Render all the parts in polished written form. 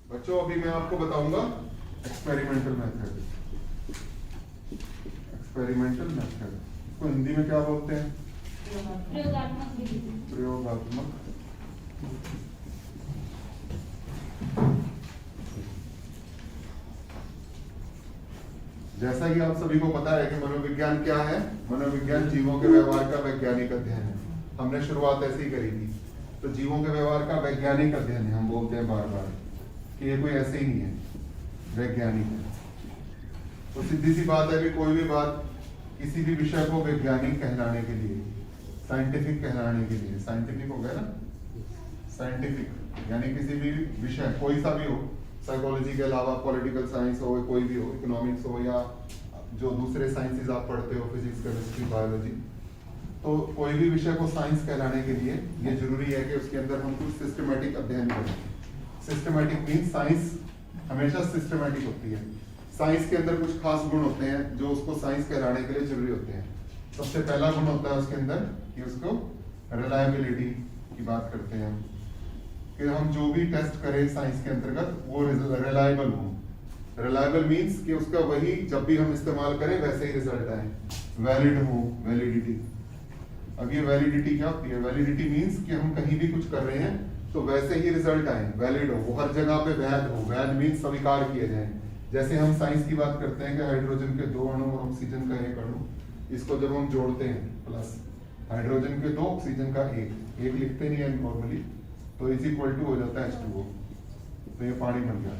बच्चों अभी मैं आपको बताऊंगा एक्सपेरिमेंटल मेथड। एक्सपेरिमेंटल मेथड इसको हिंदी में क्या बोलते हैं? प्रयोगात्मक विधि। प्रयोगात्मक। जैसा कि आप सभी को पता है कि मनोविज्ञान क्या है। मनोविज्ञान जीवों के व्यवहार का वैज्ञानिक अध्ययन है। हमने शुरुआत ऐसे ही करी थी। तो जीवों के व्यवहार का वैज्ञानिक अध्ययन है। हम बोलते हैं बार बार कि ये कोई ऐसे ही नहीं है, वैज्ञानिक है। तो सीधी सी बात है कि कोई भी बात किसी भी विषय को वैज्ञानिक कहलाने के लिए, साइंटिफिक कहलाने के लिए, साइंटिफिक हो गया ना, साइंटिफिक यानी किसी भी विषय कोई सा भी हो, साइकोलॉजी के अलावा पॉलिटिकल साइंस हो, कोई भी हो, इकोनॉमिक्स हो या जो दूसरे साइंसेज आप पढ़ते हो, फिजिक्स, केमिस्ट्री, बायोलॉजी, तो कोई भी विषय को साइंस कहलाने के लिए ये जरूरी है कि उसके अंदर हम कुछ सिस्टमेटिक अध्ययन करें। सिस्टमेटिक मीन्स साइंस हमेशा सिस्टमेटिक होती है। साइंस के अंदर कुछ खास गुण होते हैं जो उसको साइंस कहलाने के लिए जरूरी होते हैं। सबसे पहला गुण होता है उसके अंदर कि उसको रिलायबिलिटी की बात करते हैं हम, कि हम जो भी टेस्ट करें साइंस के अंतर्गत वो रिलायबल हो। रिलायबल मीन्स कि उसका वही जब भी हम इस्तेमाल करें वैसे ही रिजल्ट आए। वैलिड हो, वैलिडिटी। अब ये वैलिडिटी क्या होती है? वैलिडिटी मीन्स कि हम कहीं भी कुछ कर रहे हैं तो वैसे ही रिजल्ट आए, वैलिड हो, वो हर जगह पे वैध हो। वैध मीन्स स्वीकार किए जाए। जैसे हम साइंस की बात करते हैं कि हाइड्रोजन के 2 अणु और ऑक्सीजन का 1 अणु, इसको जब हम जोड़ते हैं प्लस, हाइड्रोजन के 2 ऑक्सीजन का 1 लिखते नहीं है नॉर्मली, तो इज इक्वल टू हो जाता है H2O, तो ये पानी बन गया।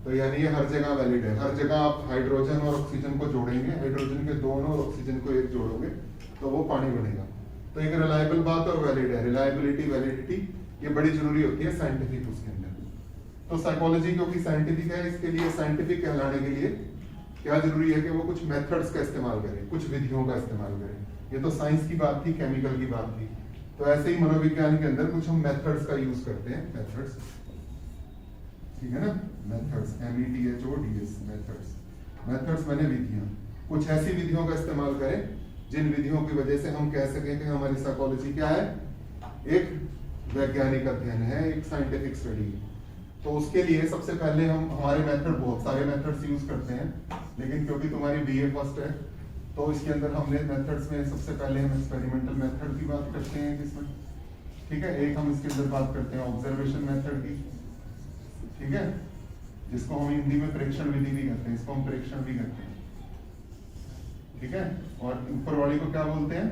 तो यानी ये हर जगह वैलिड है। हर जगह आप हाइड्रोजन और ऑक्सीजन को जोड़ेंगे, हाइड्रोजन के 2 अणु और ऑक्सीजन को 1 जोड़ोगे तो वो पानी बनेगा। तो एक रिलायबल बात और वैलिड है। रिलायबिलिटी, वैलिडिटी ये बड़ी जरूरी होती है साइंटिफिक उसके अंदर। तो साइकोलॉजी क्योंकि साइंटिफिक है, इसके लिए साइंटिफिक कहलाने के लिए क्या जरूरी है कि वो कुछ मेथड्स का इस्तेमाल करें, कुछ विधियों का इस्तेमाल करें। ये तो साइंस की बात थी, केमिकल की बात थी। तो ऐसे ही मनोविज्ञान के अंदर कुछ हम मेथड्स का यूज करते हैं। मेथड्स, ठीक है ना, मेथड्स, METHODS, मेथड्स। मेथड्स माने विधियां। कुछ ऐसी विधियों का इस्तेमाल करें जिन विधियों की वजह से हम कह सकें कि हमारी साइकोलॉजी क्या है, एक वैज्ञानिक अध्ययन है, एक साइंटिफिक स्टडी है। तो उसके लिए सबसे पहले हम हमारे मेथड, बहुत सारे मेथड्स यूज करते हैं, लेकिन क्योंकि तुम्हारी BA फर्स्ट है तो इसके अंदर हमने मेथड्स में सबसे पहले हम एक्सपेरिमेंटल मेथड की बात करते हैं इसमें, ठीक है। एक हम इसके अंदर बात करते हैं ऑब्जर्वेशन मेथड की, ठीक है, जिसको हम हिंदी में प्रेक्षण विधि भी कहते हैं, इसको हम प्रेक्षण भी कहते हैं, ठीक है। और ऊपर वाली को क्या बोलते हैं?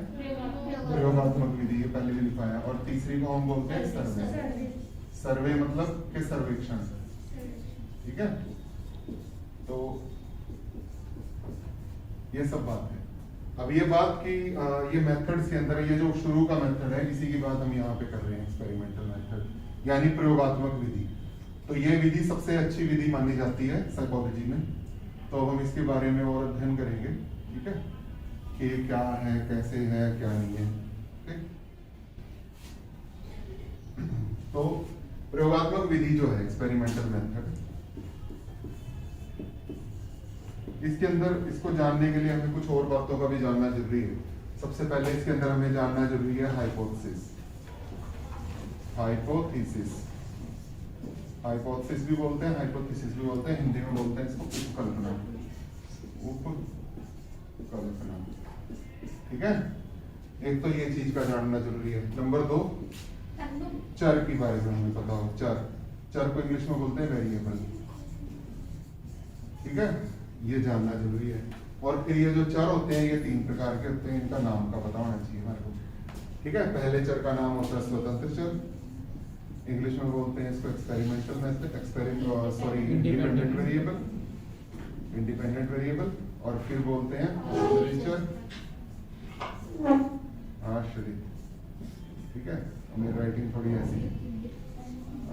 प्रयोगात्मक विधि, ये पहले भी लिखा है। और तीसरी को हम बोलते हैं सर्वे। सर्वे मतलब के सर्वेक्षण, ठीक है। तो ये सब बात है। अब ये बात की ये मेथड्स के अंदर ये जो शुरू का मेथड है, इसी की बात हम यहाँ पे कर रहे हैं, एक्सपेरिमेंटल मेथड यानी प्रयोगात्मक विधि। तो ये विधि सबसे अच्छी विधि मानी जाती है साइकोलॉजी में। तो अब हम इसके बारे में और अध्ययन करेंगे, ठीक है, कि क्या है, कैसे है, क्या नहीं है, ठीक। तो प्रयोगात्मक विधि जो है एक्सपेरिमेंटल मेथड, इसके अंदर इसको जानने के लिए हमें कुछ और बातों का भी जानना जरूरी है। सबसे पहले इसके अंदर हमें जानना जरूरी है हाइपोथेसिस। हाइपोथेसिस, हाइपोथेसिस भी बोलते हैं, हाइपोथेसिस भी बोलते हैं, हिंदी में बोलते हैं इसको उपकल्पना। उपकल्पना, ठीक है। एक तो ये चीज का जानना जरूरी है। नंबर 2, चर के बारे में हमें पता हो। चर को इंग्लिश में बोलते हैं वेरिएबल, ठीक है, ये जानना जरूरी है। और फिर ये जो चर होते हैं ये 3 प्रकार के होते हैं, इनका नाम का पता होना चाहिए हमारे को, ठीक है। पहले चर का नाम होता है स्वतंत्र चर, इंग्लिश में बोलते हैं इसको experimental method, sorry independent variable, independent variable. और फिर बोलते हैं आश्रित चर, आश्रित, ठीक है, मेरी राइटिंग थोड़ी ऐसी है,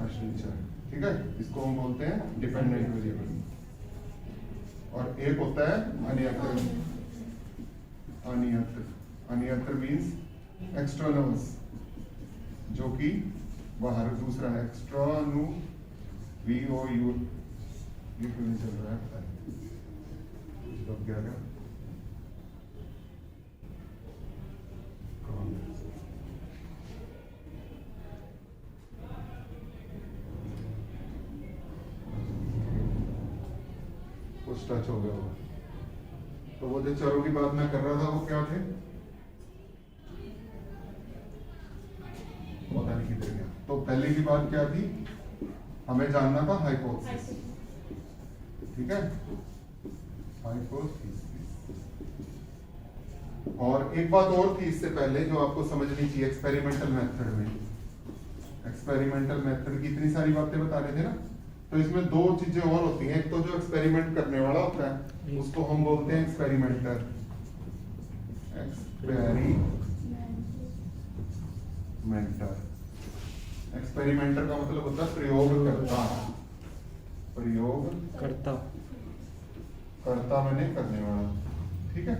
आश्रित चर, ठीक है, इसको हम बोलते हैं डिपेंडेंट वेरिएबल। और एक होता है अनियंत्रित, अनियंत्रित, अनियंत्रित मीन्स एक्सटर्नल्स, जो कि बाहर, दूसरा है एक्सट्रानु, VOU, ये क्यों नहीं चल रहा है पता नहीं, तो क्या क्या कुछ टच हो गया होगा। तो वो जो चरों की बात मैं कर रहा था वो क्या थे, पता नहीं किधर गया। तो पहले की बात क्या थी, हमें जानना था हाइपोथेसिस, ठीक है, हाइपोथेसिस। और एक बात और थी इससे पहले जो आपको समझनी चाहिए, एक्सपेरिमेंटल मेथड में, एक्सपेरिमेंटल मेथड की इतनी सारी बातें बता रहे थे ना, तो इसमें दो चीजें और होती हैं। एक तो जो एक्सपेरिमेंट करने वाला होता है उसको हम बोलते हैं एक्सपेरिमेंटर, एक्सपेरिमेंटर का मतलब होता है प्रयोगकर्ता, प्रयोगकर्ता, करता मैंने करने वाला, ठीक है।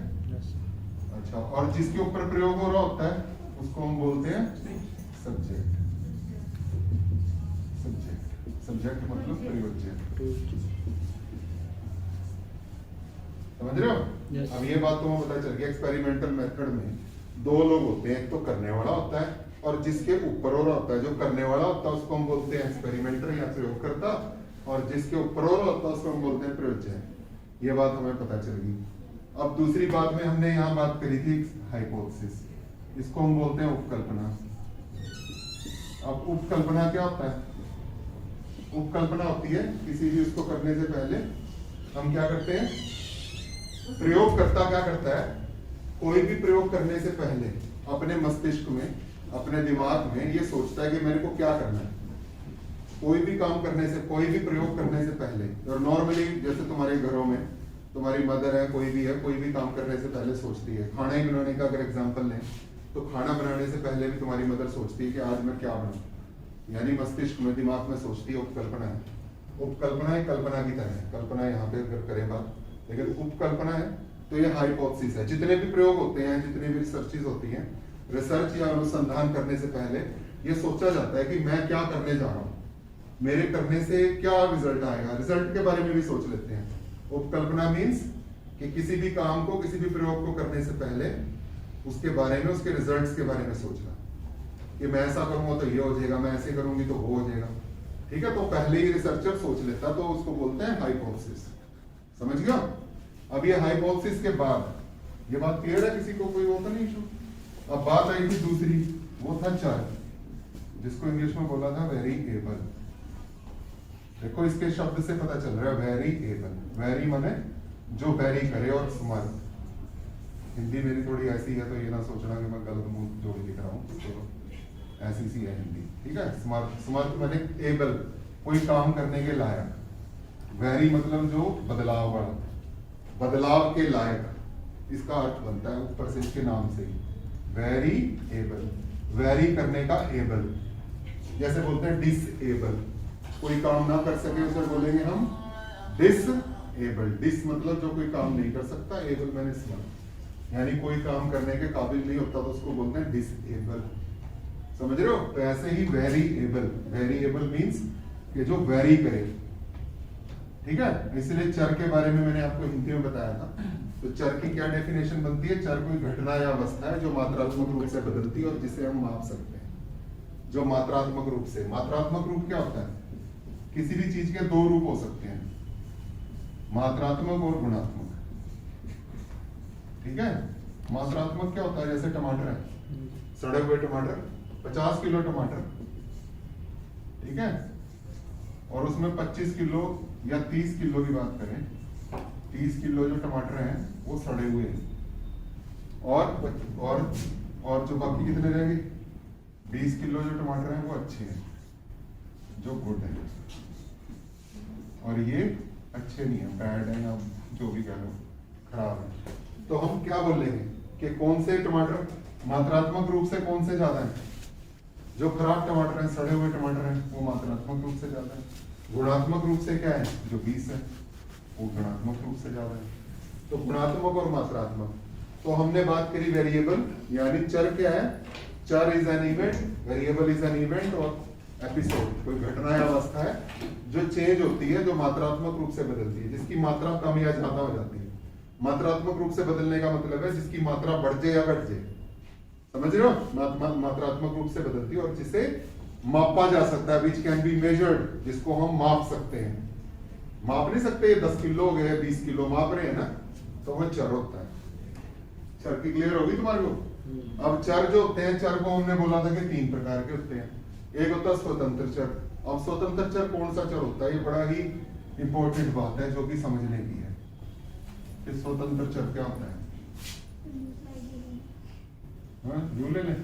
अच्छा, और जिसके ऊपर प्रयोग हो रहा होता है उसको हम बोलते हैं सब्जेक्ट, सब्जेक्ट मतलब प्रयोज्य, समझ रहे हो? Yes. अब ये बात तुम्हें पता चल गया, एक्सपेरिमेंटल मेथड में दो लोग होते हैं, एक तो करने वाला होता है और जिसके ऊपर हो रहा होता है। जो करने वाला होता है उसको हम बोलते हैं एक्सपेरिमेंटर या प्रयोगकर्ता, और जिसके ऊपर हो रहा होता है उसको हम बोलते हैं प्रयोज्य। ये बात हमें पता चल गई। अब दूसरी बात में हमने यहाँ बात करी थी हाइपोथेसिस, इसको हम बोलते हैं उपकल्पना। अब उपकल्पना क्या होता है? उपकल्पना होती है किसी भी उसको करने से पहले हम क्या करते हैं, प्रयोगकर्ता क्या करता है, कोई भी प्रयोग करने से पहले अपने मस्तिष्क में, अपने दिमाग में ये सोचता है कि मेरे को क्या करना है। कोई भी काम करने से, कोई भी प्रयोग करने से पहले, और नॉर्मली जैसे तुम्हारे घरों में तुम्हारी मदर है, कोई भी है, कोई भी काम करने से पहले सोचती है। खाना ही बनाने का अगर एग्जांपल लें तो खाना बनाने से पहले भी तुम्हारी मदर सोचती है कि आज मैं क्या बनाऊं, यानी मस्तिष्क में, दिमाग में सोचती है। उपकल्पना है, उपकल्पना है कल्पना की तरह है। कल्पना यहाँ पे अगर करें बात, लेकिन उपकल्पना है तो ये हाइपोथेसिस है। जितने भी प्रयोग होते हैं, जितनी भी रिसर्चेज होती हैं, रिसर्च या अनुसंधान करने से पहले ये सोचा जाता है कि मैं क्या करने जा रहा हूँ, मेरे करने से क्या रिजल्ट आएगा, रिजल्ट के बारे में भी सोच लेते हैं। उपकल्पना मीन्स कि किसी भी काम को, किसी भी प्रयोग को करने से पहले उसके बारे में, उसके रिजल्ट्स के बारे में सोचना कि मैं ऐसा करूंगा तो ये हो जाएगा, मैं ऐसे करूंगी तो वो हो जाएगा, ठीक है। तो पहले ही रिसर्चर सोच लेता, तो उसको बोलते हैं हाइपोथेसिस। समझ गया? अब ये हाइपोथेसिस के बाद, ये बात क्लियर है, किसी को कोई वो तो नहीं इशू? अब बात आई थी दूसरी, वो था चर, जिसको इंग्लिश में बोला था वेरिएबल। देखो इसके शब्द से पता चल रहा है वेरिएबल, वेरी माने जो वेरी करे, और समर्थ। हिंदी मेरी थोड़ी ऐसी है तो ये ना सोचना कि मैं गलत मुंह जोड़ लिख रहा हूँ, चलो ऐसी सी है हिंदी, ठीक है। समर्थ, समर्थ माने एबल, कोई काम करने के लायक। वेरी मतलब जो बदलाव वाला, बदलाव के लायक, इसका अर्थ बनता है ऊपर से इसके नाम से ही, वेरी एबल, वेरी करने का एबल। जैसे बोलते हैं डिसएबल, कोई काम ना कर सके उसे बोलेंगे हम डिसएबल। डिस मतलब जो कोई काम नहीं कर सकता, एबल मैंने समर्थ, यानी कोई काम करने के काबिल नहीं होता तो उसको बोलते हैं डिसएबल। समझ रहे हो? तो ऐसे ही वेरिएबल, वेरिएबल मींस कि जो वेरी करे, ठीक है। इसलिए चर के बारे में मैंने आपको हिंदी में बताया था। तो चर की क्या डेफिनेशन बनती है? चर कोई घटना या अवस्था है जो मात्रात्मक रूप से बदलती है और जिसे हम माप सकते हैं। जो मात्रात्मक रूप से, मात्रात्मक रूप क्या होता है? किसी भी चीज के दो रूप हो सकते हैं, मात्रात्मक और गुणात्मक, ठीक है। मात्रात्मक क्या होता है? जैसे टमाटर है, सड़े हुए टमाटर, 50 किलो टमाटर, ठीक है, और उसमें 25 किलो या 30 किलो की बात करें, 30 किलो जो टमाटर हैं वो सड़े हुए हैं, और जो बाकी कितने रहेंगे, 20 किलो जो टमाटर हैं वो अच्छे हैं, जो गुड है, और ये अच्छे नहीं है, बैड है, या जो भी कह लो, खराब है। तो हम क्या बोलेंगे कि कौन से टमाटर मात्रात्मक रूप से कौन से ज्यादा है? जो खराब टमाटर हैं, सड़े हुए टमाटर हैं, वो मात्रात्मक रूप से ज्यादा है। गुणात्मक रूप से क्या है? जो 20 है वो गुणात्मक रूप से ज्यादा है। तो गुणात्मक और मात्रात्मक। तो हमने बात करी वेरिएबल, यानी चर क्या है? चर is an event, variable is an event और एपिसोड कोई घटना या अवस्था है जो चेंज होती है, जो मात्रात्मक रूप से बदलती है, जिसकी मात्रा कम या ज्यादा हो जाती है। मात्रात्मक रूप से बदलने का मतलब है जिसकी मात्रा बढ़ जाए या घट जाए, समझ रहे हो? मात्रात्मक रूप से बदलती है और जिसे मापा जा सकता है, विच कैन बी मेजर्ड, जिसको हम माप सकते हैं, माप नहीं सकते, ये 10 किलो हो गए 20 किलो माप रहे हैं ना, तो वो चर होता है। चर की क्लियर होगी तुम्हारे को? अब चर जो होते हैं, चर को हमने बोला था कि 3 प्रकार के होते हैं। एक होता है स्वतंत्र चर। अब स्वतंत्र चर कौन सा चर होता है, ये बड़ा ही इंपॉर्टेंट बात है जो कि समझने की है कि स्वतंत्र चर क्या होता है। हाँ, यू ले लें,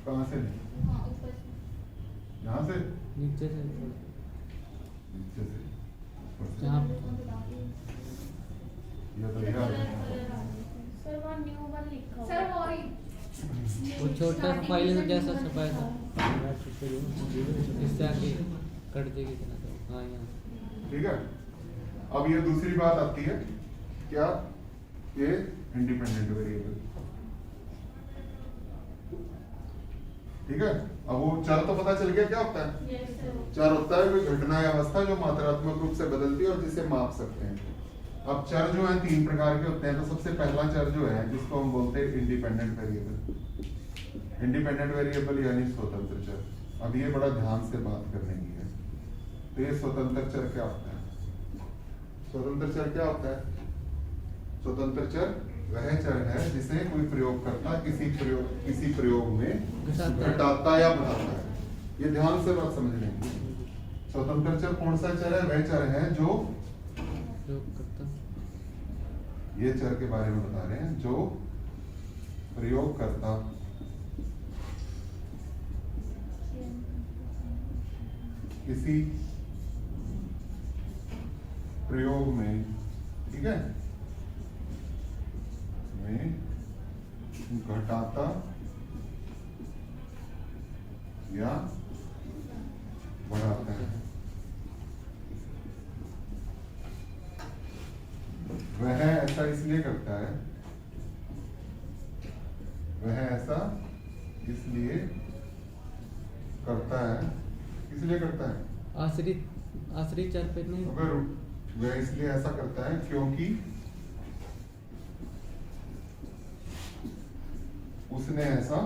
कहाँ से लें? यहाँ से, नीचे से नीचे से, ऊपर से। जहाँ ये तो यहाँ है। वो छोटा फाइल जैसा छपाया था, इससे आगे कट देगी ना, तो हाँ यहाँ। ठीक है। अब ये दूसरी बात आती है क्या, ये इंडिपेंडेंट वेरिएबल। ठीक है। अब वो चर तो पता चल गया क्या होता है। चर होता है कोई घटना या अवस्था जो मात्रात्मक रूप से बदलती है और जिसे माप सकते हैं। अब चर जो है 3 प्रकार के होते हैं। तो सबसे पहला चर जो है जिसको हम बोलते हैं इंडिपेंडेंट वेरिएबल। इंडिपेंडेंट वेरिएबल यानी स्वतंत्र चर। अब ये बड़ा ध्यान से बात करने की है। तो ये स्वतंत्र चर क्या होता है? स्वतंत्र चर क्या होता है? स्वतंत्र चर वह चर है जिसे कोई प्रयोगकर्ता किसी प्रयोग में घटाता या बढ़ाता है। ये ध्यान से बात समझ लेंगे। स्वतंत्र चर कौन सा चर है? वह चर है जो प्रयोगकर्ता, ये चर के बारे में बता रहे हैं जो प्रयोगकर्ता किसी प्रयोग में, ठीक है, में घटाता या बढ़ाता है। वह ऐसा इसलिए करता है, वह ऐसा इसलिए करता है, इसलिए करता है, आश्रित चर पे नहीं। अगर वह इसलिए ऐसा करता है क्योंकि उसने ऐसा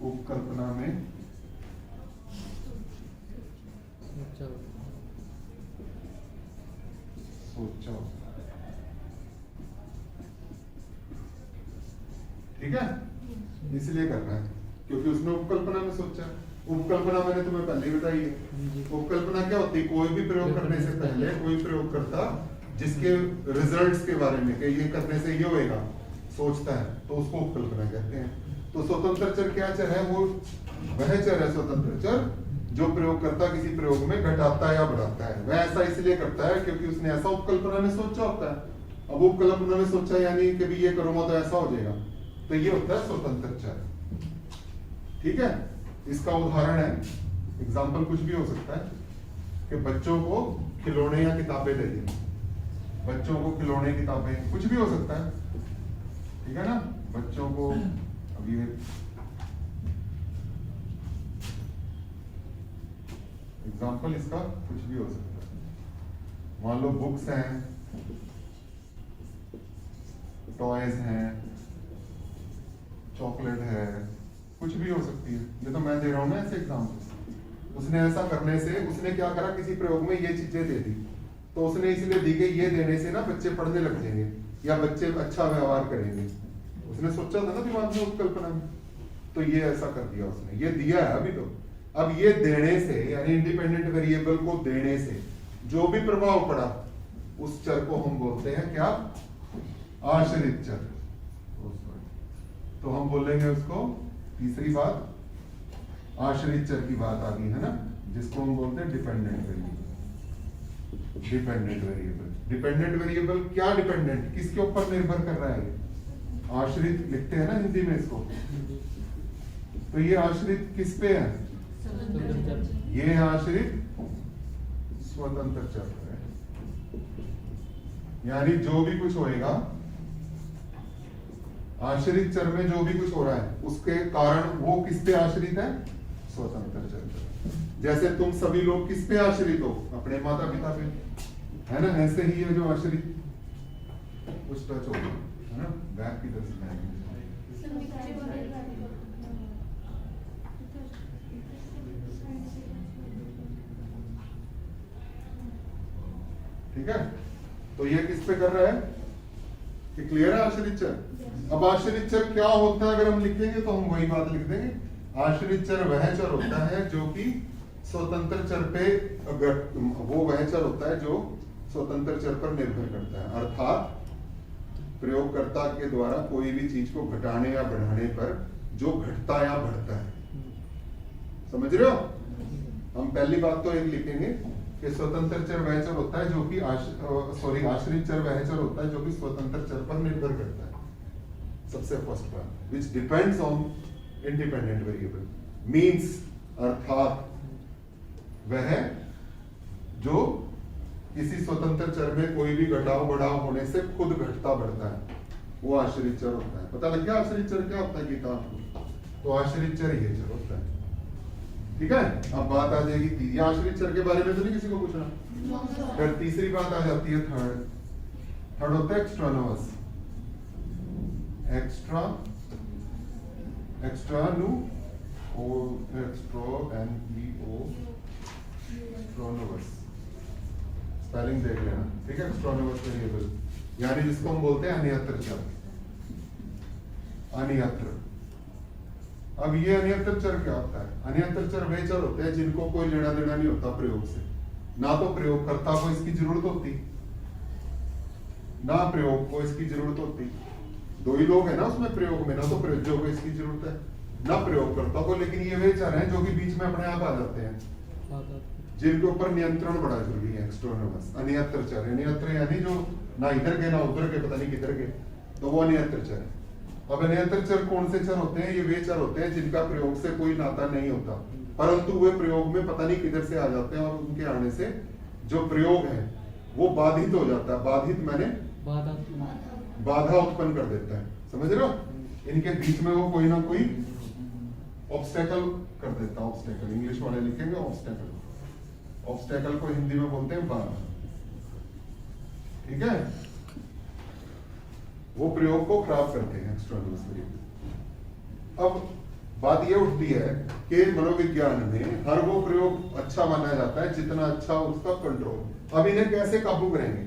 उपकल्पना में सोचा। ठीक है, इसलिए कर रहा है क्योंकि उसने उपकल्पना में सोचा। उपकल्पना मैंने तुम्हें पहले ही बताई है। उपकल्पना क्या होती है? कोई भी प्रयोग करने से पहले कोई प्रयोगकर्ता जिसके रिजल्ट्स के बारे में कि ये करने से ये होएगा सोचता है, तो उसको उपकल्पना कहते हैं। तो स्वतंत्र चर क्या चर है? वो वह चर है स्वतंत्र चर जो प्रयोगकर्ता किसी प्रयोग में घटाता या बढ़ाता है। वह ऐसा इसलिए करता है क्योंकि उसने ऐसा उपकल्पना में सोचा होता है। अब उपकल्पना में सोचा यानी कि भी ये करूंगा तो ऐसा हो जाएगा, तो ये होता है स्वतंत्र चर। ठीक है, इसका उदाहरण है, एग्जाम्पल कुछ भी हो सकता है कि बच्चों को खिलौने या किताबें दे दी। बच्चों को खिलौने किताबें कुछ भी हो सकता है, ठीक है ना। बच्चों को अभी एग्जाम्पल इसका कुछ भी हो सकता है। मान लो बुक्स हैं, टॉयज हैं, चॉकलेट है, कुछ भी हो सकती है। ये तो मैं दे रहा हूं ना ऐसे एग्जाम्पल। उसने ऐसा करने से उसने क्या करा, किसी प्रयोग में ये चीजें दे दी, तो उसने इसलिए दी कि ये देने से ना बच्चे पढ़ने लग जाएंगे या बच्चे अच्छा व्यवहार करेंगे। उसने सोचा था ना दिमाग में उपकल्पना में, तो ये ऐसा कर दिया उसने, ये दिया है अभी तो। अब ये देने से यानी इंडिपेंडेंट वेरिएबल को देने से जो भी प्रभाव पड़ा उस चर को हम बोलते हैं क्या? आश्रित चर। तो हम बोलेंगे उसको, तीसरी बात आश्रित चर की बात आ गई है ना, जिसको हम बोलते हैं dependent variable. Dependent variable, dependent variable क्या डिपेंडेंट किसके ऊपर निर्भर कर रहा है? आश्रित लिखते हैं ना हिंदी में इसको। तो ये आश्रित किस पे है? ये आश्रित स्वतंत्र चर है। यानी जो भी कुछ होएगा आश्रित चर में, जो भी कुछ हो रहा है उसके कारण वो किस पे आश्रित है? स्वतंत्र चर पे। जैसे तुम सभी लोग किस पे आश्रित हो? अपने माता पिता पे, है ना। ऐसे ही है जो आश्रित कुछ टच हो गया है ना, बैक की तरफ से ठीक है, तो ये किस पे कर रहा है, कि क्लियर है आश्रित चर। अब आश्रित चर क्या होता है अगर हम लिखेंगे तो हम वही बात लिख देंगे, आश्रित चर वह चर होता है जो कि स्वतंत्र चर पे, अगर वो वह चर होता है जो स्वतंत्र चर पर निर्भर करता है, अर्थात प्रयोगकर्ता के द्वारा कोई भी चीज को घटाने या बढ़ाने पर जो घटता या बढ़ता है। समझ रहे हो? हम पहली बात तो एक लिखेंगे कि स्वतंत्र चर वह चर होता है जो कि आश्रित चर वह चर होता है जो कि स्वतंत्र चर पर निर्भर करता है। सबसे फर्स्ट बात, which depends on independent variable, means अर्थात वह जो किसी स्वतंत्र चर में कोई भी घटाव बढ़ाव होने से खुद घटता बढ़ता है, वो आश्रित चर होता है। पता लग गया आश्रित चर क्या होता है गीता आपको? तो आश्रित चर ये चर होता है। ठीक है, अब बात आ जाएगी ये आश्रित चर के बारे में तो नहीं किसी को पूछना। फिर तीसरी बात आ जाती है थर्ड होता है एक्स्ट्रानोवस, एक्स्ट्रानोवस, स्पेलिंग देख लेना, ठीक है। एक्स्ट्रानोवस वेरिएबल यानी जिसको हम बोलते हैं अन्यत्र चर, अन्यत्र। अब ये अन्यत्र चर क्या होता है? अन्यत्र चर वे चर होते हैं जिनको कोई लेना देना नहीं होता प्रयोग से, ना तो प्रयोगकर्ता को इसकी जरूरत होती, ना प्रयोग को इसकी जरूरत होती। दो ही लोग हैं ना उसमें प्रयोग में, ना तो प्रयोज्य को इसकी जरूरत है ना प्रयोगकर्ता को, लेकिन ये वे चर हैं जो कि बीच में अपने आप आ जाते हैं, जिनके ऊपर नियंत्रण बड़ा जरूरी है। एक्स्ट्रानोवस अन्यत्र चर, अन्यत्र यानी जो ना इधर के ना उधर के, पता नहीं किधर के, तो वो अन्यत्र चर है। अब अन्यत्र चर कौन से चर होते हैं? ये वे चर होते हैं जिनका प्रयोग से कोई नाता नहीं होता, परंतु वे प्रयोग में पता नहीं किधर से आ जाते हैं और उनके आने से जो प्रयोग है वो बाधित हो जाता है। बाधित मैंने बाधा उत्पन्न कर देता है, समझ रहे हो? इनके बीच में वो कोई ना कोई ऑब्स्टेकल कर देता है। ऑब्स्टेकल इंग्लिश वाले लिखेंगे ऑब्स्टेकल, ऑब्स्टेकल को हिंदी में बोलते हैं बाधा, ठीक है। वो प्रयोग को खराब करते हैं एक्सटर्नल वेरिएबल। अब बात ये उठती है कि मनोविज्ञान में हर वो प्रयोग अच्छा माना जाता है जितना अच्छा उसका कंट्रोल। अब इन्हें कैसे काबू करेंगे?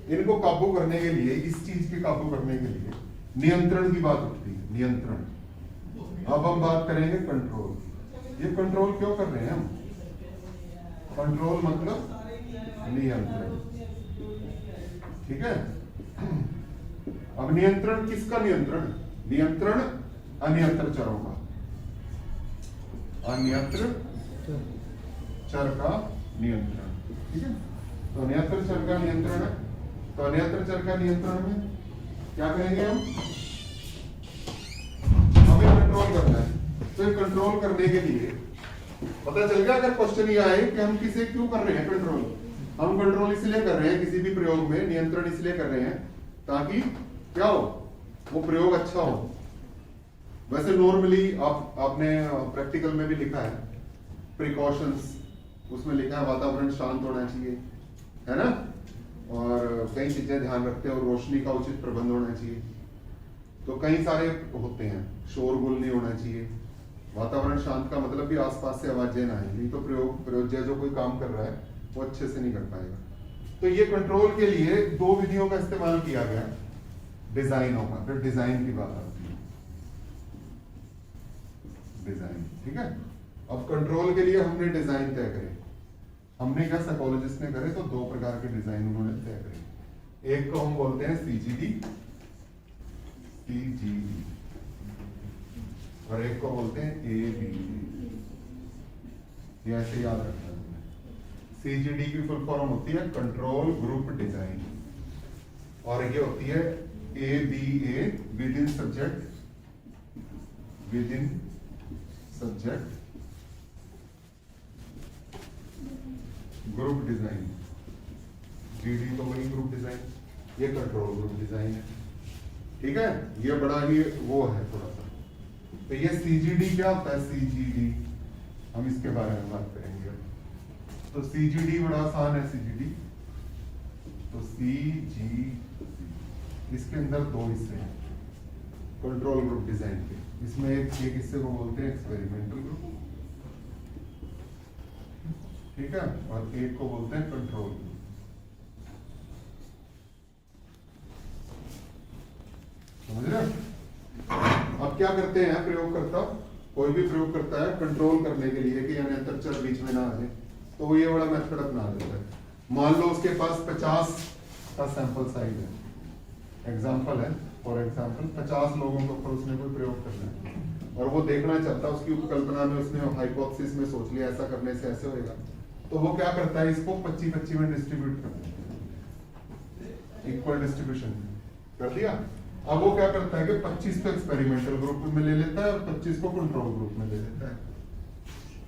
इनको काबू करने के लिए, इस चीज के काबू करने के लिए नियंत्रण की बात उठती है, नियंत्रण। अब हम बात करेंगे कंट्रोल की। ये कंट्रोल क्यों कर रहे हैं हम? कंट्रोल मतलब नियंत्रण, ठीक है। अब नियंत्रण किसका नियंत्रण? नियंत्रण अन्यत्र चरों का, अन्यत्र चर का नियंत्रण, ठीक है। तो अन्यत्र चर का नियंत्रण है, तो अन्यत्र चर का नियंत्रण में क्या करेंगे हम? हमें कंट्रोल करना है। तो कंट्रोल करने के लिए पता चल गया अगर क्वेश्चन ये आए कि हम किसे क्यों कर रहे हैं कंट्रोल। हम कंट्रोल इसलिए कर रहे हैं किसी भी प्रयोग में, नियंत्रण इसलिए कर रहे हैं ताकि क्या हो, वो प्रयोग अच्छा हो। वैसे नॉर्मली आपने प्रैक्टिकल में भी लिखा है प्रिकॉशंस, उसमें लिखा है वातावरण शांत होना चाहिए, है ना, और कई चीजें ध्यान रखते हैं, और रोशनी का उचित प्रबंध होना चाहिए। तो कई सारे होते हैं, शोरगुल नहीं होना चाहिए। वातावरण शांत का मतलब भी आसपास से आवाजें ना आए, नहीं तो प्रयोज्य जो कोई काम कर रहा है वो अच्छे से नहीं कर पाएगा। तो ये कंट्रोल के लिए दो विधियों का इस्तेमाल किया गया, डिजाइनों का। फिर डिजाइन की बात आती है, डिजाइन, ठीक है। अब कंट्रोल के लिए हमने डिजाइन तय करे। हमने क्या, साइकोलॉजिस्ट ने करे, तो दो प्रकार के डिजाइन उन्होंने तय करे। एक को हम बोलते हैं सीजीडी, सीजीडी, और एक को बोलते हैं एबीडी। ये ऐसे याद रखना है। सीजीडी की फुल फॉर्म होती है कंट्रोल ग्रुप डिजाइन, और ये होती है ABA, with in subject, with in subject group design. GD तो वही ग्रुप डिजाइन, ये कंट्रोल ग्रुप डिजाइन है, ठीक है। ये बड़ा ही वो है थोड़ा सा। तो ये CGD क्या होता है? CGD हम इसके बारे में बात करेंगे। तो CGD बड़ा आसान है। CGD तो CGD, इसके अंदर दो हिस्से हैं कंट्रोल ग्रुप डिजाइन के। इसमें एक हिस्से को बोलते हैं एक्सपेरिमेंटल ग्रुप, ठीक है, और एक को बोलते हैं कंट्रोल ग्रुप। अब क्या करते हैं प्रयोगकर्ता, कोई भी प्रयोग करता है कंट्रोल करने के लिए कि यानी अंतरचर बीच में ना आ जाए, तो वो ये बड़ा मेथड अपना देता है। मान लो उसके पास 50 का सैंपल साइज है, एग्जांपल है, फॉर एग्जांपल 50 लोगों के ऊपर उसने कोई प्रयोग करना है और वो देखना चाहता है, उसकी उपकल्पना में उसने हाइपोथेसिस में सोच लिया ऐसा करने से ऐसे होएगा, तो वो क्या करता है, इसको 25-25 में डिस्ट्रीब्यूट कर देता है, इक्वल डिस्ट्रीब्यूशन कर दिया। अब वो क्या करता है कि 25 को एक्सपेरिमेंटल ग्रुप में ले लेता है और 25 को कंट्रोल ग्रुप में ले लेता है,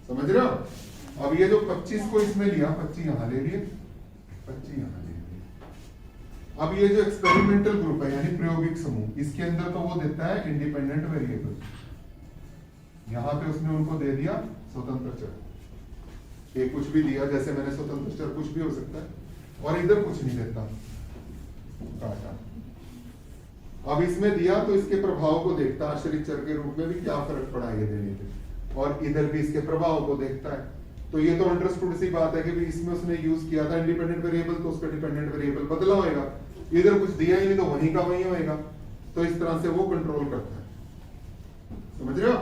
समझ रहे हो। अब ये जो 25 को इसमें लिया, 25 यहां ले लिए, 25 यहां ले लिए। अब ये जो एक्सपेरिमेंटल ग्रुप है यानी प्रायोगिक समूह, इसके अंदर तो वो देता है इंडिपेंडेंट वेरिएबल, यहां पे उसने उनको दे दिया स्वतंत्र चर, ये कुछ भी दिया, जैसे मैंने स्वतंत्र चर कुछ भी हो सकता है, और इधर कुछ नहीं देता, काटा। अब इसमें दिया तो इसके प्रभाव को देखता है, आश्रित चर के रूप में भी क्या फर्क पड़ा ये देने से, और इधर भी इसके प्रभाव को देखता है। तो ये तो अंडरस्टूड सी बात है कि भी इसमें उसने यूज किया था इंडिपेंडेंट वेरिएबल, तो उसका डिपेंडेंट वेरिएबल बदला होगा, इधर कुछ दिया ही नहीं तो वहीं का वहीं होएगा, तो इस तरह से वो कंट्रोल करता है, समझ रहे हो।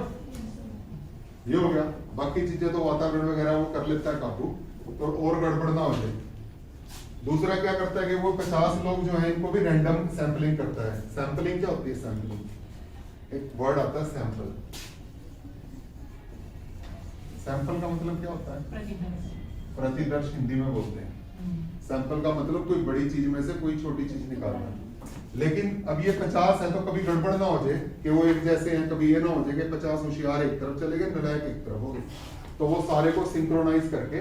ये हो गया, बाकी चीजें तो वातावरण वगैरह वो कर लेता है काबू, तो और गड़बड़ ना हो जाए। दूसरा क्या करता है कि वो 50 लोग जो है इनको भी रैंडम सैंपलिंग करता है। सैंपलिंग क्या होती है, सैंपलिंग, एक वर्ड आता है सैंपल। सैंपल का मतलब क्या होता है, प्रतिदर्श हिंदी में बोलते हैं। सैंपल का मतलब कोई बड़ी चीज में से कोई छोटी चीज निकालना। लेकिन अब ये 50 है तो कभी गड़बड़ ना हो जाए कि वो एक जैसे हैं, कभी ये ना हो जाए कि 50 होशियार एक तरफ चले गए, नालायक एक तरफ हो गए, तो वो सारे को सिंक्रोनाइज करके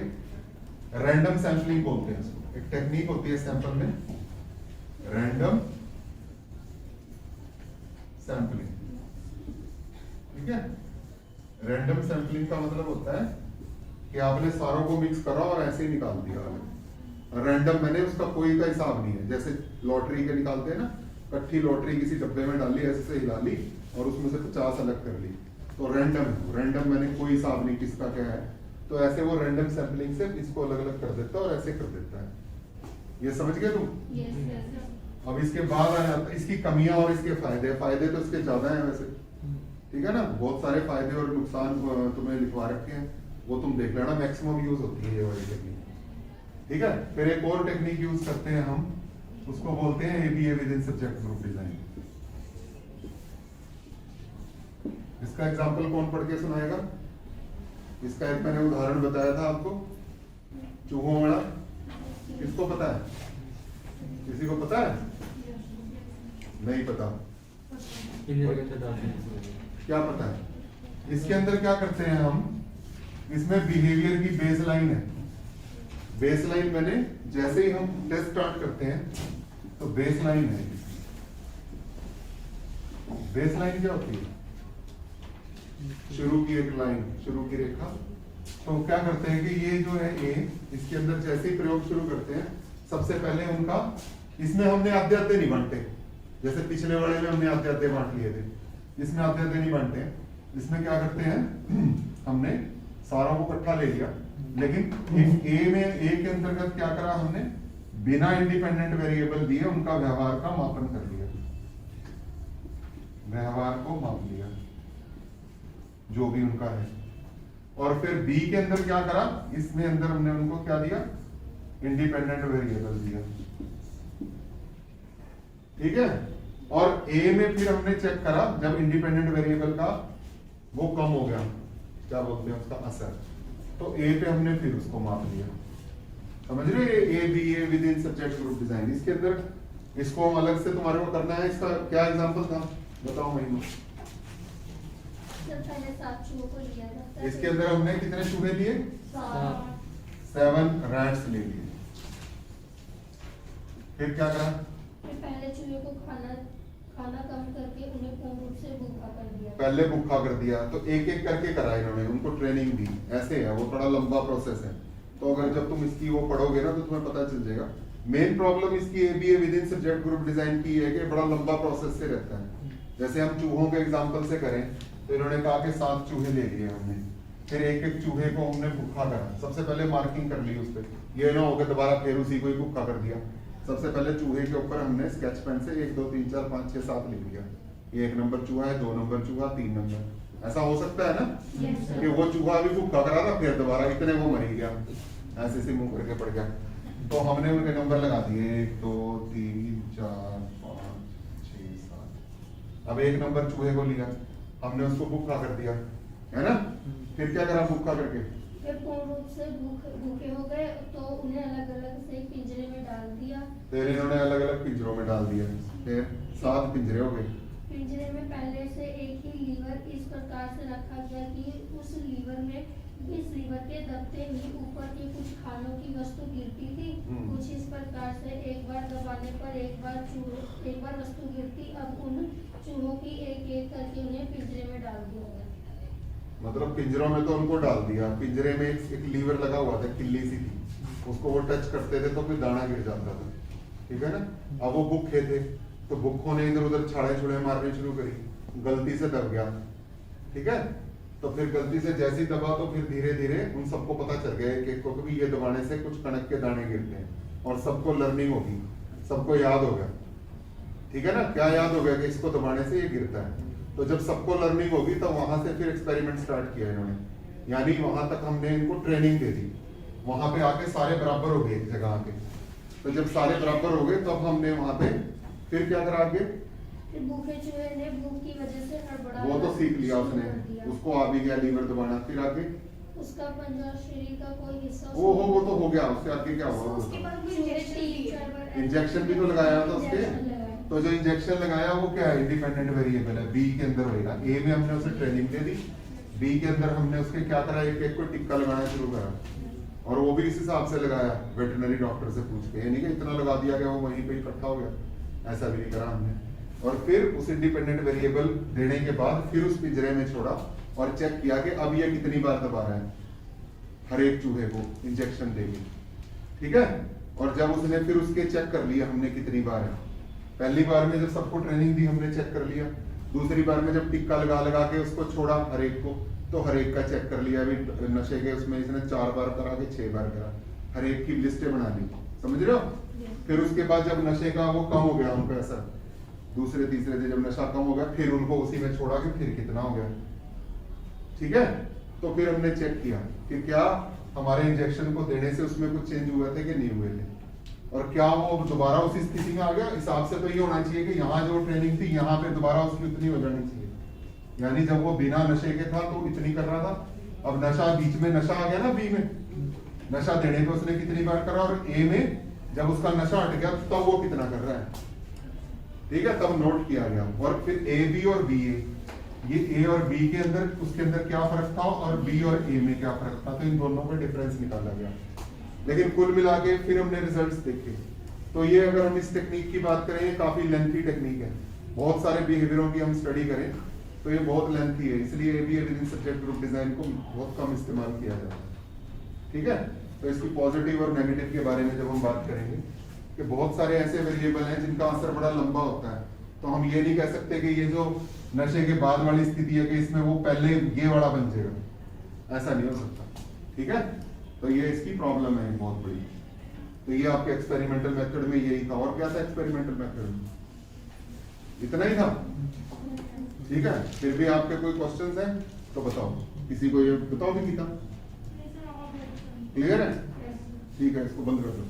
रैंडम सैंपलिंग बोलते हैं इसको। एक टेक्निक होती है सैंपल में, रैंडम सैंपलिंग, ठीक है। रैंडम सैंपलिंग का मतलब होता है कि आपने सारों को मिक्स करा और ऐसे ही निकाल दिया। रैंडम मैंने उसका कोई का हिसाब नहीं है, जैसे लॉटरी के निकालते हैं ना, कट्ठी लॉटरी किसी डब्बे में डाली, ऐसे से हिला ली और उसमें से 50 अलग कर ली, तो रैंडम मैंने कोई हिसाब नहीं किसका क्या है, तो ऐसे वो रैंडम सैंपलिंग से इसको अलग अलग कर देता है और ऐसे कर देता है। ये समझ गए तुम? अब इसके बाद आ जाता है इसकी कमियां और इसके फायदे। फायदे तो इसके ज्यादा हैं वैसे, ठीक है ना, बहुत सारे फायदे और नुकसान तुम्हें लिखवा रखे हैं, वो तुम देख लेना, मैक्सिमम यूज होती है ये वाली टेक्निक, ठीक है। फिर एक और टेक्निक यूज करते हैं हम, उसको बोलते हैं ABA with in subject group design. इसका एग्जांपल कौन पढ़ के सुनाएगा? इसका एक मैंने उदाहरण बताया था आपको, चूहों वाला, किसको पता है? किसी को पता है? नहीं पता, क्या पता है? इसके अंदर क्या करते हैं हम, इसमें बिहेवियर की बेसलाइन है। बेसलाइन मैंने जैसे ही हम टेस्ट स्टार्ट करते हैं तो बेसलाइन है। बेसलाइन क्या होती है? शुरू की एक लाइन, शुरू की रेखा। तो क्या करते हैं कि ये जो है ए, इसके अंदर जैसे ही प्रयोग शुरू करते हैं, सबसे पहले उनका, इसमें हमने आधे आधे नहीं बांटे, जैसे पिछले वाले में हमने आधे आधे बांट लिए थे, इसमें आधे आधे नहीं बांटे। इसमें क्या करते हैं, हमने सारों को इकट्ठा ले लिया, लेकिन ए में, ए के अंतर्गत क्या करा हमने, बिना इंडिपेंडेंट वेरिएबल दिए उनका व्यवहार का मापन कर लिया, व्यवहार को माप लिया जो भी उनका है। और फिर बी के अंदर क्या करा, इसमें अंदर हमने उनको क्या दिया, इंडिपेंडेंट वेरिएबल दिया, ठीक है। और ए में फिर हमने चेक करा, जब इंडिपेंडेंट वेरिएबल का वो कम हो गया, क्या बोलते हैं उसका असर, तो ए पे हमने फिर उसको माप लिया, समझ रहे हो। A B A within subject group design, इसके अंदर इसको हम अलग से तुम्हारे को करना है। इसका क्या एग्जांपल था बताओ महिमा? पहले 7 चूहों को लिया जाता है, इसके अंदर हमने कितने चूहे लिए? 7 रैट्स ले लिए। फिर क्या करा? फिर पहले चूहे को खाना कम करके उन्हें पूर्ण रूप से भूखा कर दिया। पहले भूखा कर दिया, तो एक एक करके करा इन्होंने, उनको ट्रेनिंग दी। ऐसे है, वो थोड़ा लंबा प्रोसेस है, तो अगर जब तुम इसकी वो पढ़ोगे ना तो तुम्हें पता चल जाएगा। मेन प्रॉब्लम इसकी ABA with in subject group design की है कि बड़ा लंबा प्रोसेस से रहता है। जैसे हम चूहों के एग्जांपल से करें तो इन्होंने कहा कि 7 चूहे ले लिए हमने, फिर एक एक चूहे को हमने भूखा करा, सबसे पहले मार्किंग कर ली उस पर, ये ना होगा दोबारा फिर उसी को ही भूखा कर दिया। सबसे पहले चूहे के ऊपर हमने स्केच पेन से 1 2 3 4 5 6 7 लिख लिया, ये 1 नंबर चूहा है, 2 नंबर चूहा, 3 नंबर, ऐसा हो सकता है ना Yes, sir. कि वो चूहा भी भूखा करा था, फिर दोबारा इतने वो मर ही गया, ऐसे से मुंह करके पड़ गया। तो हमने उनके नंबर लगा दिए 1 2 3 4 5 6 7। अब 1 नंबर चूहे को लिया, हमने उसको भूखा कर दिया, है ना। फिर क्या करा भूखा करके? फिर पूर्ण रूप से भूखे हो गए तो उन्हें अलग अलग से पिंजरे में डाल दिया। फिर इन्होंने अलग अलग पिंजरों में डाल दिया, फिर 7 पिंजरे हो गए। पिंजरे में पहले से एक ही लीवर इस प्रकार से रखा गया कि उस लीवर के दबते ही ऊपर की कुछ खानों की वस्तु गिरती थी। कुछ इस प्रकार से एक बार दबाने पर एक बार वस्तु गिरती। अब उन चूहों की एक एक करके उन्हें पिंजरे में डाल दिया गया। मतलब पिंजरों में तो उनको डाल दिया, पिंजरे में एक लीवर लगा हुआ था, किल्ली सी थी, उसको वो टच करते थे तो फिर दाना गिर जाता था, ठीक है ना। अब वो भूखे थे तो भूखों ने इधर उधर छाड़े छुड़े मारने शुरू करी, गलती से दब गया, ठीक है। तो फिर गलती से जैसे ही दबा तो फिर धीरे धीरे उन सबको पता चल गया कि क्योंकि ये दबाने से कुछ कणक के दाने गिरते हैं और सबको लर्निंग होगी, सबको याद हो गया, ठीक है ना। क्या याद हो गया कि इसको दबाने से ये गिरता है। तो जब सबको लर्निंग होगी तो वहां से फिर एक्सपेरिमेंट स्टार्ट किया इन्होंने, यानी वहां तक हमने इनको ट्रेनिंग दे दी, वहां पे आके सारे बराबर हो गए एक जगह आके। तो जब सारे बराबर हो गए तो अब हमने वहां पे फिर क्या करा आगे? फिर भूखे चूहे ने भूख की वजह से हड़बड़ा वो तो सीख लिया उसने, उसको आ भी गया लीवर दबाना। फिर आगे उसका पंजा शरीर का कोई हिस्सा वो तो हो गया, उससे आगे क्या हुआ? उसके बाद भी इंजेक्शन भी तो लगाया था उसके। तो जो इंजेक्शन लगाया वो क्या है? इंडिपेंडेंट वेरिएबल है, बी के अंदर होएगा। ए में हमने उसे ट्रेनिंग दे दी, बी के अंदर हमने उसके क्या करा, एक एक को टिक्का लगाना शुरू करा, और वो भी इस हिसाब से लगाया वेटरनरी डॉक्टर से पूछ के, यानी कि इतना लगा दिया गया वो वहीं पे इकट्ठा हो गया, ऐसा भी नहीं करा हमने। और फिर उस इंडिपेंडेंट वेरिएबल देने के बाद फिर उस पिंजरे में छोड़ा और चेक किया कि अब ये कितनी बार दबा रहा है हर एक चूहे को इंजेक्शन देके, ठीक है। और जब उसने फिर उसके चेक कर लिया हमने कितनी बार है, पहली बार में जब सबको ट्रेनिंग दी हमने चेक कर लिया, दूसरी बार में जब टिक्का लगा लगा के उसको छोड़ा हर एक को, तो हर एक का चेक कर लिया। अभी नशे के उसमें इसने 4 बार करा के 6 बार करा, हर एक की लिस्टें बना ली, समझ रहे हो। फिर उसके बाद जब नशे का वो कम हो गया उनको, ऐसा दूसरे तीसरे दिन जब नशा कम हो गया फिर उनको उसी में छोड़ा कि फिर कितना हो गया, ठीक है। तो फिर हमने चेक किया कि क्या हमारे इंजेक्शन को देने से उसमें कुछ चेंज हुए थे कि नहीं हुए थे, और क्या वो दोबारा उसी स्थिति में आ गया। हिसाब से तो ये होना चाहिए कि यहाँ जो ट्रेनिंग थी यहाँ पे दोबारा उसकी उतनी हो जानी चाहिए, यानी जब वो बिना नशे के था तो इतनी कर रहा था, अब नशा बीच में नशा आ गया ना, बी में नशा देने पे उसने कितनी बार करा, और ए में जब उसका नशा हट गया तब वो कितना कर रहा है, ठीक है, तब नोट किया गया। और फिर ए बी और बी ए, ये ए और बी के अंदर उसके अंदर क्या फर्क था और बी और ए में क्या फर्क था, तो इन दोनों का डिफरेंस निकाला गया। लेकिन कुल मिला के फिर हमने रिजल्ट्स देखे। तो ये अगर हम इस टेक्निक की बात करें, ये काफी लेंथी टेक्निक है, बहुत सारे बिहेवियरों की हम स्टडी करें तो ये बहुत लेंथी है, इसलिए भी with in subject group design को बहुत कम इस्तेमाल किया जाता है, ठीक है। तो इसकी पॉजिटिव और नेगेटिव के बारे में जब हम बात करेंगे कि बहुत सारे ऐसे वेरिएबल हैं जिनका असर बड़ा लंबा होता है, तो हम ये नहीं कह सकते कि ये जो नशे के बाद वाली स्थिति है कि इसमें वो पहले ये वाला बन जाएगा, ऐसा नहीं हो सकता, ठीक है। तो ये इसकी प्रॉब्लम है बहुत बड़ी। तो ये आपके एक्सपेरिमेंटल मेथड में यही था। और क्या था एक्सपेरिमेंटल मेथड में? इतना ही था, ठीक है। फिर भी आपके कोई क्वेश्चंस हैं तो बताओ, किसी को ये बताओ भी, क्लियर है? ठीक है, इसको बंद कर दो।